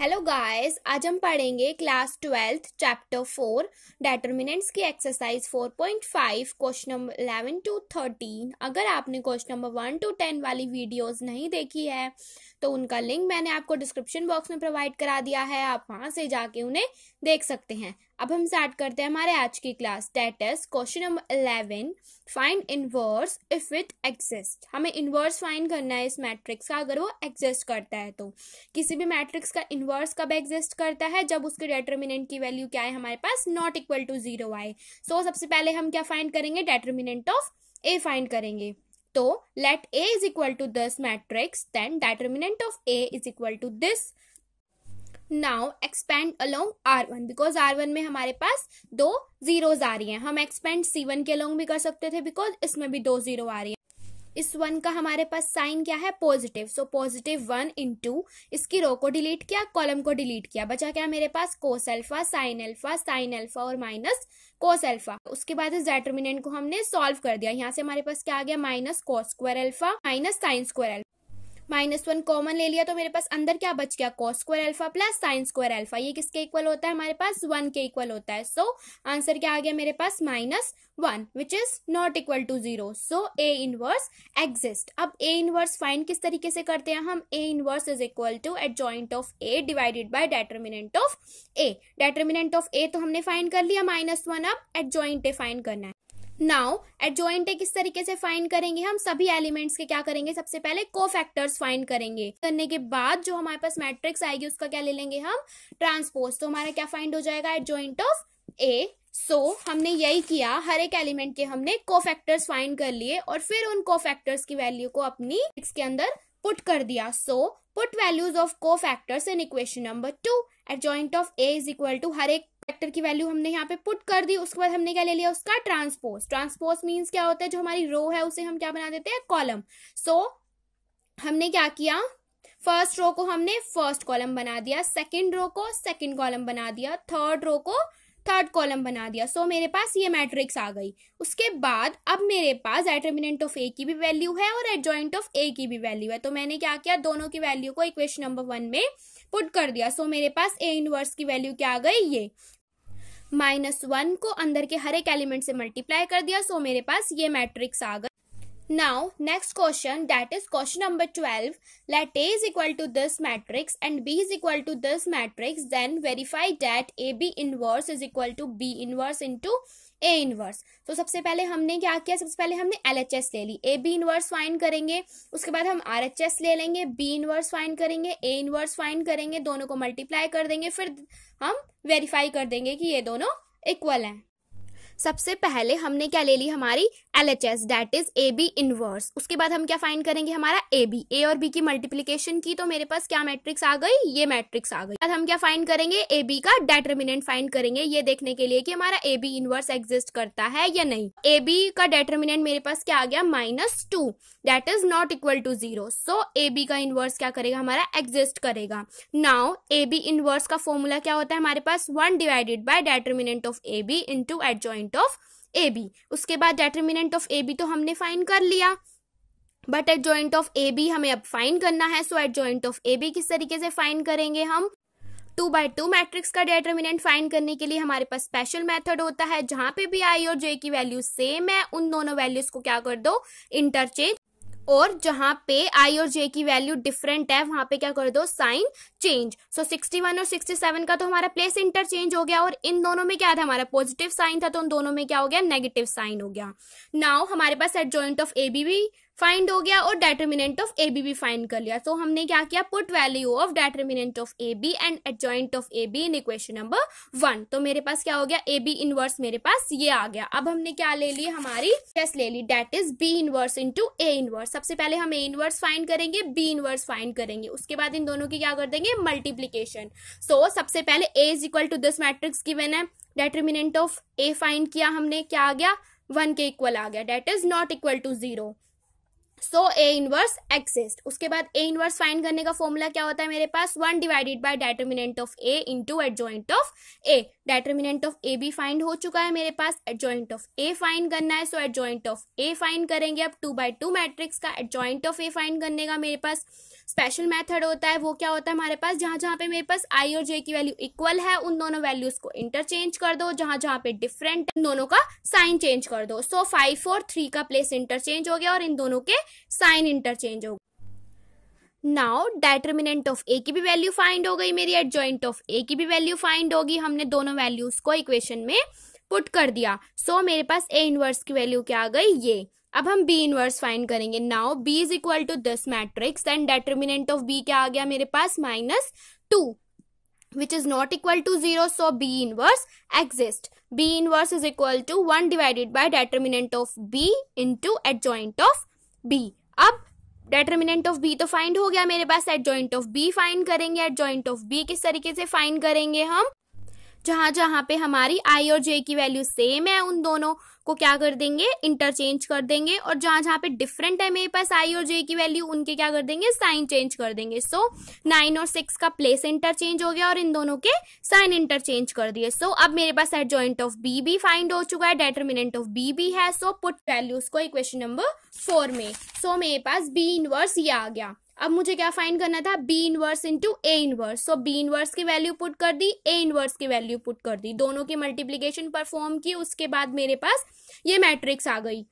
Hello guys, आज हम पढ़ेंगे क्लास 12th चैप्टर 4 डिटर्मिनेंट्स की एक्सरसाइज 4.5 क्वेश्चन नंबर 11 to 13। अगर आपने क्वेश्चन नंबर 1 to 10 वाली वीडियोस नहीं देखी है तो उनका लिंक मैंने आपको डिस्क्रिप्शन बॉक्स में प्रोवाइड करा दिया है, आप वहां से जाके उन्हें देख सकते हैं। अब हम स्टार्ट करते हैं हमारे आज की class. That is question number 11, find inverse if it exist. हमें इनवर्स फाइंड करना है इस मैट्रिक्स का अगर वो एग्जिस्ट करता है। तो किसी भी मैट्रिक्स का इनवर्स कब एग्जिस्ट करता है? जब उसके डिटर्मिनेंट की वैल्यू क्या है हमारे पास, नॉट इक्वल टू 0 आए। सो सबसे पहले हम क्या फाइंड करेंगे? डिटर्मिनेंट ऑफ ए फाइंड करेंगे। तो let A is equal to this matrix, then determinant of A is equal to this. Now expand along R1, because R1 में हमारे पास दो जीरोज आ रही हैं। हम एक्सपेंड C1 के अलोंग भी कर सकते थे बिकॉज इसमें भी दो जीरो आ रही है। इस 1 का हमारे पास साइन क्या है? पॉजिटिव। सो पॉजिटिव 1 इंटू इसकी रो को डिलीट किया, कॉलम को डिलीट किया, बचा क्या मेरे पास? कोस अल्फा, साइन अल्फा और माइनस कोस अल्फा। उसके बाद इस डिटर्मिनेंट को हमने सॉल्व कर दिया। यहाँ से हमारे पास क्या आ गया? Minus cos square alpha minus sine square alpha. -1 common ले लिया तो मेरे पास अंदर क्या बच गया? cos square alpha plus sine square alpha. ये किसके इक्वल होता है? हमारे पास 1 के इक्वल होता है। सो आंसर क्या आ गया मेरे पास? -1 which is not equal to 0। So A inverse exist. अब ए इनवर्स फाइंड किस तरीके से करते हैं हम? A inverse is equal to adjoint of A divided by determinant of A. Determinant of A तो हमने फाइंड कर लिया -1, अब एडजॉइंट ए फाइंड करना है। नाउ एडजॉइंट किस तरीके से फाइंड करेंगे? हम सभी एलिमेंट्स के क्या करेंगे? सबसे पहले कोफैक्टर्स फाइंड करेंगे। करने के बाद जो हमारे पास मैट्रिक्स आएगी उसका क्या ले लेंगे हम? ट्रांसपोज। तो हमारा क्या फाइंड हो जाएगा? एडजॉइंट ऑफ ए। सो हमने यही किया, हर एक एलिमेंट के हमने कोफैक्टर्स फाइंड कर लिए और फिर उन कोफैक्टर्स की वैल्यू को अपनी मैट्रिक्स के अंदर पुट कर दिया। So put values of cofactors in equation number 2। Adjoint of A is equal to हर एक फैक्टर की वैल्यू हमने यहाँ पे पुट कर दी। उसके बाद हमने क्या ले लिया? उसका ट्रांसपोज। ट्रांसपोज मींस क्या होता है? जो हमारी रो है उसे हम क्या बना देते हैं? कॉलम। सो हमने क्या किया? फर्स्ट रो को हमने फर्स्ट कॉलम बना दिया, सेकंड रो को सेकंड कॉलम बना दिया, थर्ड रो को थर्ड कॉलम बना दिया। सो मेरे पास ये मैट्रिक्स आ गई। उसके बाद अब मेरे पास डिटर्मिनेंट ऑफ ए की भी वैल्यू है और एडजॉइंट ऑफ ए की भी वैल्यू है। तो मैंने क्या किया? दोनों की वैल्यू को इक्वेशन नंबर 1 में पुट कर दिया। सो मेरे पास ए इनवर्स की वैल्यू क्या आ गई? ये -1 को अंदर के हर एक एलिमेंट से मल्टीप्लाई कर दिया। सो मेरे पास ये मैट्रिक्स आ गई। Now next question, that is question number 12. Let A is equal to this matrix and B is equal to this matrix, then verify that AB inverse is equal to B inverse into A inverse. तो सबसे पहले हमने क्या किया? सबसे पहले हमने LHS ले ली, AB इनवर्स फाइंड करेंगे। उसके बाद हम RHS ले लेंगे, B इनवर्स फाइंड करेंगे, A इनवर्स फाइंड करेंगे, दोनों को मल्टीप्लाई कर देंगे, फिर हम वेरीफाई कर देंगे कि ये दोनों इक्वल हैं। सबसे पहले हमने क्या ले ली? हमारी LHS, that is AB inverse. उसके बाद हम क्या फाइंड करेंगे? हमारा AB। A और B की मल्टीप्लिकेशन की तो मेरे पास क्या मैट्रिक्स आ गई? ये मैट्रिक्स आ गई। अब हम क्या फाइंड करेंगे? AB का डिटर्मिनेंट फाइंड करेंगे, ये देखने के लिए कि हमारा AB इनवर्स एग्जिस्ट करता है या नहीं। AB का डिटर्मिनेंट मेरे पास क्या आ गया? -2, that is not equal to 0। So AB का इनवर्स क्या करेगा? हमारा एग्जिस्ट करेगा। नाउ AB इनवर्स का फॉर्मूला क्या होता है हमारे पास? 1 divided by determinant of AB into adjoint of AB। उसके बाद डिटर्मिनेंट ऑफ AB तो हमने फाइंड कर लिया, बट एडजॉइंट ऑफ AB हमें अब फाइंड करना है। सो एडजॉइंट ऑफ AB किस तरीके से फाइंड करेंगे हम? 2/2 मैट्रिक्स का डिटर्मिनेंट फाइंड करने के लिए हमारे पास स्पेशल मेथड होता है, जहां पे भी I और J की वैल्यू सेम है उन दोनों वैल्यूज को क्या कर दो? इंटरचेंज। और जहां पे I और J की वैल्यू डिफरेंट है वहां पे क्या कर दो? Sign change. सो 61 और 67 का तो हमारा प्लेस इंटरचेंज हो गया और इन दोनों में क्या था? हमारा पॉजिटिव साइन था, तो उन दोनों में क्या हो गया? नेगेटिव साइन हो गया। नाउ हमारे पास एडजॉइंट ऑफ AB भी फाइंड हो गया और डिटर्मिनेंट ऑफ AB भी फाइंड कर लिया। तो हमने क्या किया? Put value of determinant of AB and adjoint of AB in equation number 1। तो मेरे पास क्या हो गया? AB इनवर्स मेरे पास ये आ गया। अब हमने क्या ले ली? हमारी टेस्ट ले ली, that is B inverse into A inverse. सबसे पहले हम A इनवर्स फाइंड करेंगे, B इनवर्स फाइंड करेंगे, उसके बाद इन दोनों की क्या कर देंगे? मल्टीप्लीकेशन। सो सबसे पहले A is equal to this matrix given है, डिटर्मिनेंट ऑफ A फाइंड किया हमने, क्या आ गया? 1 के इक्वल आ गया, that is not equal to 0। So A inverse exist. उसके बाद ए इनवर्स फाइंड करने का फॉर्मूला क्या होता है मेरे पास, 1 divided by determinant of A into adjoint of A. Determinant of A भी फाइंड हो चुका है मेरे पास, एडजॉइंट ऑफ ए फाइंड करना है, so adjoint of A find करेंगे। अब 2x2 मैट्रिक्स का एडजॉइंट ऑफ ए फाइंड करने का मेरे पास स्पेशल मेथड होता है। वो क्या होता है हमारे पास, जहां जहां पे मेरे पास आई और जे की वैल्यू इक्वल है उन दोनों वैल्यूज को इंटरचेंज कर दो, जहां जहां पे डिफरेंट उन दोनों का साइन चेंज कर दो। सो 5 और 3 का प्लेस इंटरचेंज हो गया और इन दोनों के साइन इंटरचेंज हो गए। नाउ डेटर्मिनेंट ऑफ ए की भी वैल्यू फाइंड हो गई मेरी, एडजॉइंट ऑफ ए की भी वैल्यू फाइंड होगी। हमने दोनों वैल्यूज को इक्वेशन में पुट कर दिया। सो मेरे पास ए इनवर्स की वैल्यू क्या आ गई, ये। अब हम बी इनवर्स फाइंड करेंगे। Now B is equal to this matrix, then determinant of B क्या आ गया मेरे पास, -2 which is not equal to 0, so B inverse exists. B inverse is equal to 1 divided by determinant of B into adjoint of B. अब determinant of B तो find हो गया मेरे पास, adjoint of B फाइंड करेंगे। adjoint of B किस तरीके से find करेंगे हम, जहां जहां पे हमारी आई और जे की वैल्यू सेम है उन दोनों को क्या कर देंगे, इंटरचेंज कर देंगे, और जहां जहां पे डिफरेंट है मेरे पास आई और जे की वैल्यू उनके क्या कर देंगे, साइन चेंज कर देंगे। सो 9 और 6 का प्लेस इंटरचेंज हो गया और इन दोनों के साइन इंटरचेंज कर दिए। सो अब मेरे पास एडजॉइंट ऑफ बी भी फाइंड हो चुका है, डेटर्मिनेंट ऑफ बी भी है। सो पुट वैल्यूज को इक्वेशन नंबर 4 में। सो मेरे पास बी इनवर्स ये आ गया। अब मुझे क्या फाइंड करना था, B inverse into A inverse. So B inverse की वैल्यू पुट कर दी, ए इनवर्स की वैल्यू पुट कर दी, दोनों की मल्टीप्लीकेशन परफॉर्म की, उसके बाद मेरे पास ये मैट्रिक्स आ गई।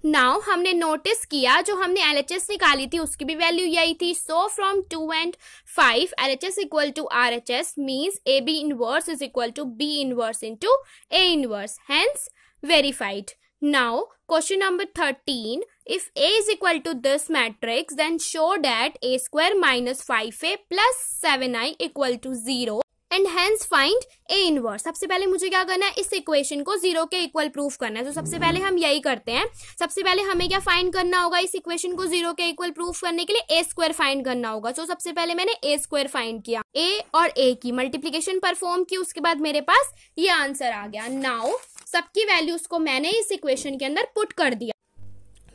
नाउ हमने नोटिस किया जो हमने एलएचएस निकाली थी उसकी भी वैल्यू यही थी। So from 2 and 5 LHS equal to RHS means A B inverse is equal to B inverse into A inverse, hence verified. Now question number 13, if A is equal to this matrix then show that A square minus 5A plus 7I equal to 0 and hence find A inverse. सबसे पहले मुझे क्या करना है, इस equation को 0 के equal proof करना है। तो सबसे पहले हम यही करते हैं। सबसे पहले हमें क्या फाइंड करना होगा, इस इक्वेशन को 0 के इक्वल प्रूफ करने के लिए A स्क्वायर फाइंड करना होगा। तो सबसे पहले मैंने A स्क्वायर फाइंड किया, A और A की मल्टीप्लीकेशन परफॉर्म की, उसके बाद मेरे पास ये आंसर आ गया। नाउ सबकी वैल्यूज को मैंने इस इक्वेशन के अंदर पुट कर दिया,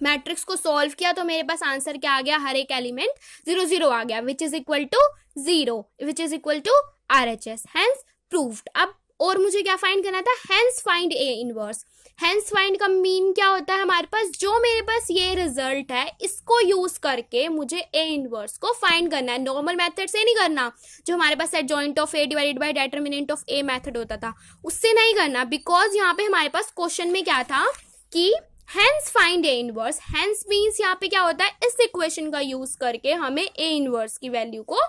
मैट्रिक्स को सॉल्व किया, तो मेरे पास आंसर क्या आ गया, हर एक एलिमेंट 0 0 आ गया, which is equal to 0 which is equal to RHS, hence proved. अब और मुझे क्या फाइंड करना था, hence find A inverse. Hence find का मीन क्या होता है, हमारे पास जो मेरे पास ये रिजल्ट है इसको यूज करके मुझे ए इनवर्स को फाइंड करना है। नॉर्मल मेथड से नहीं करना, जो हमारे पास adjoint of A divided by determinant of A method होता था, उससे नहीं करना। बिकॉज यहाँ पे हमारे पास क्वेश्चन में क्या था कि hence find A inverse, hence means यहाँ पे क्या होता है, इस इक्वेशन का यूज करके हमें ए इनवर्स की वैल्यू को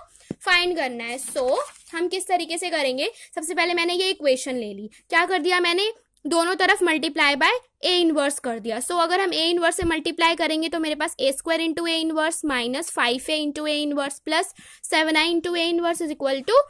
फाइंड करना है। सो हम किस तरीके से करेंगे, सबसे पहले मैंने ये इक्वेशन ले ली, क्या कर दिया मैंने, दोनों तरफ मल्टीप्लाई बाय ए इनवर्स कर दिया। सो अगर हम ए इनवर्स से मल्टीप्लाई करेंगे तो मेरे पास A square into A inverse minus 5a into A inverse plus 7i into A inverse is equal to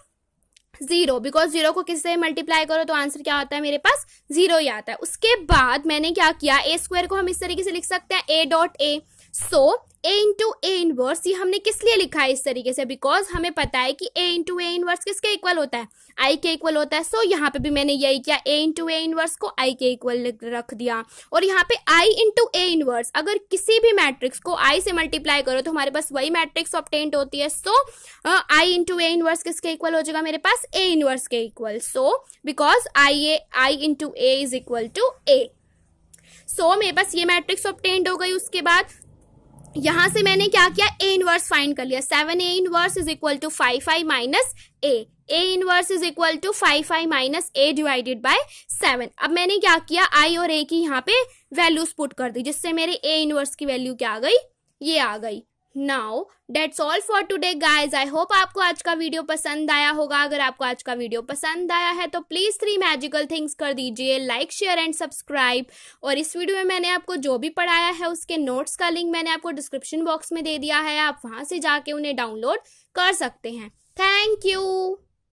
0। Because 0 को किससे मल्टीप्लाई करो तो आंसर क्या आता है, मेरे पास 0 ही आता है। उसके बाद मैंने क्या किया, ए स्क्वायर को हम इस तरीके से लिख सकते हैं a dot A. So A into A inverse, ये हमने किस लिए लिखा है इस तरीके से, बिकॉज हमें पता है कि ए इंटू ए इनवर्स किसके इक्वल होता है, आई के इक्वल होता है। सो यहाँ पे भी मैंने यही किया, ए इंटू ए इनवर्स को आई के इक्वल रख दिया। और यहाँ पे आई इंटू ए इनवर्स, अगर किसी भी मैट्रिक्स को आई से मल्टीप्लाई करो तो हमारे पास वही मैट्रिक्स ऑब्टेन्ड होती है। So I into A inverse किसके इक्वल हो जाएगा, मेरे पास ए इनवर्स के equal. So because I into A is equal to A. So मेरे पास ये मैट्रिक्स ऑब्टेन्ड हो गई। उसके बाद यहां से मैंने क्या किया, ए इनवर्स फाइंड कर लिया, 7a inverse is equal to 5i minus A inverse is equal to 5i minus A divided by 7। अब मैंने क्या किया, आई और ए की यहाँ पे वैल्यूज पुट कर दी, जिससे मेरे ए इनवर्स की वैल्यू क्या आ गई, ये आ गई। Now that's all for today guys. I hope आपको आज का वीडियो पसंद आया होगा। अगर आपको आज का वीडियो पसंद आया है तो प्लीज 3 मैजिकल थिंग्स कर दीजिए, लाइक शेयर एंड सब्सक्राइब। और इस वीडियो में मैंने आपको जो भी पढ़ाया है उसके नोट्स का लिंक मैंने आपको डिस्क्रिप्शन बॉक्स में दे दिया है, आप वहां से जाके उन्हें डाउनलोड कर सकते हैं। Thank you.